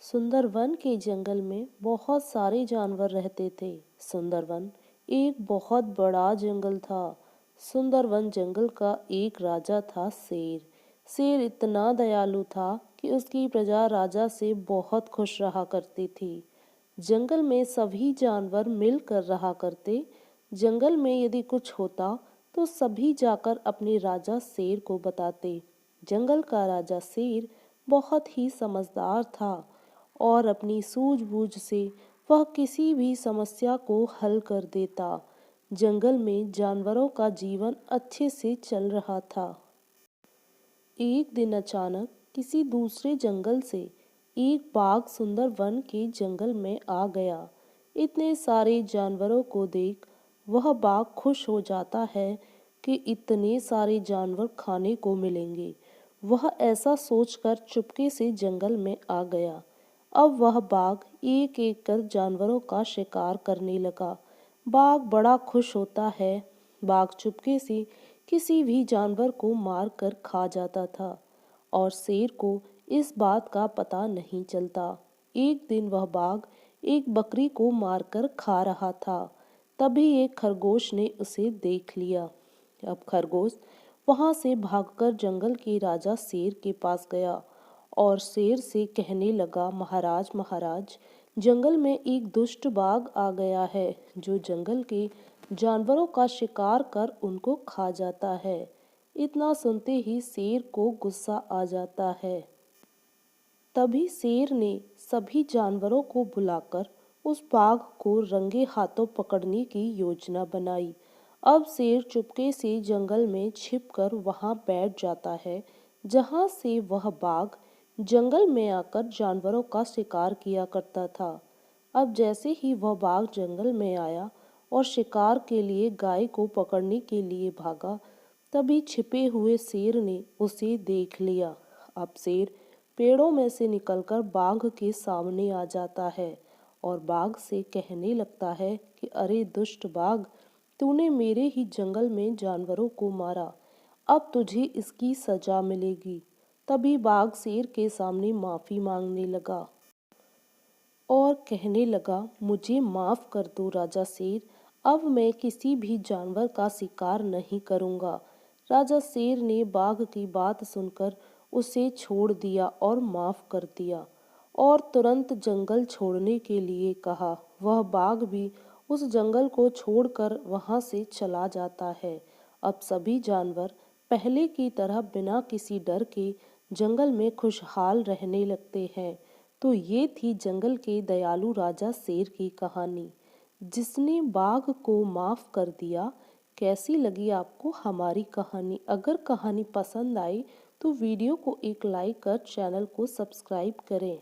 सुंदरवन के जंगल में बहुत सारे जानवर रहते थे। सुंदरवन एक बहुत बड़ा जंगल था। सुंदरवन जंगल का एक राजा था, शेर। शेर इतना दयालु था कि उसकी प्रजा राजा से बहुत खुश रहा करती थी। जंगल में सभी जानवर मिलकर रहा करते। जंगल में यदि कुछ होता तो सभी जाकर अपने राजा शेर को बताते। जंगल का राजा शेर बहुत ही समझदार था और अपनी सूझबूझ से वह किसी भी समस्या को हल कर देता। जंगल में जानवरों का जीवन अच्छे से चल रहा था। एक दिन अचानक किसी दूसरे जंगल से एक बाघ सुंदरवन के जंगल में आ गया। इतने सारे जानवरों को देख वह बाघ खुश हो जाता है कि इतने सारे जानवर खाने को मिलेंगे। वह ऐसा सोचकर चुपके से जंगल में आ गया। अब वह बाघ एक एक कर जानवरों का शिकार करने लगा। बाघ बड़ा खुश होता है। बाघ चुपके से किसी भी जानवर को मार कर खा जाता था और शेर को इस बात का पता नहीं चलता। एक दिन वह बाघ एक बकरी को मारकर खा रहा था। तभी एक खरगोश ने उसे देख लिया। अब खरगोश वहां से भागकर जंगल के राजा शेर के पास गया और शेर से कहने लगा, महाराज महाराज, जंगल में एक दुष्ट बाघ आ गया है जो जंगल के जानवरों का शिकार कर उनको खा जाता है। इतना सुनते ही शेर को गुस्सा आ जाता है। तभी शेर ने सभी जानवरों को बुलाकर उस बाघ को रंगे हाथों पकड़ने की योजना बनाई। अब शेर चुपके से जंगल में छिपकर वहां बैठ जाता है जहां से वह बाघ जंगल में आकर जानवरों का शिकार किया करता था। अब जैसे ही वह बाघ जंगल में आया और शिकार के लिए गाय को पकड़ने के लिए भागा, तभी छिपे हुए शेर ने उसे देख लिया। अब शेर पेड़ों में से निकलकर बाघ के सामने आ जाता है और बाघ से कहने लगता है कि अरे दुष्ट बाघ, तूने मेरे ही जंगल में जानवरों को मारा, अब तुझे इसकी सजा मिलेगी। तभी बाघ शेर के सामने माफी मांगने लगा और कहने लगा, मुझे माफ कर दो राजा शेर, अब मैं किसी भी जानवर का शिकार नहीं करूंगा। राजा शेर ने बाघ की बात सुनकर उसे छोड़ दिया और माफ कर दिया और तुरंत जंगल छोड़ने के लिए कहा। वह बाघ भी उस जंगल को छोड़कर वहां से चला जाता है। अब सभी जानवर पहले की तरह बिना किसी डर के जंगल में खुशहाल रहने लगते हैं। तो ये थी जंगल के दयालु राजा शेर की कहानी, जिसने बाघ को माफ कर दिया। कैसी लगी आपको हमारी कहानी? अगर कहानी पसंद आई तो वीडियो को एक लाइक कर चैनल को सब्सक्राइब करें।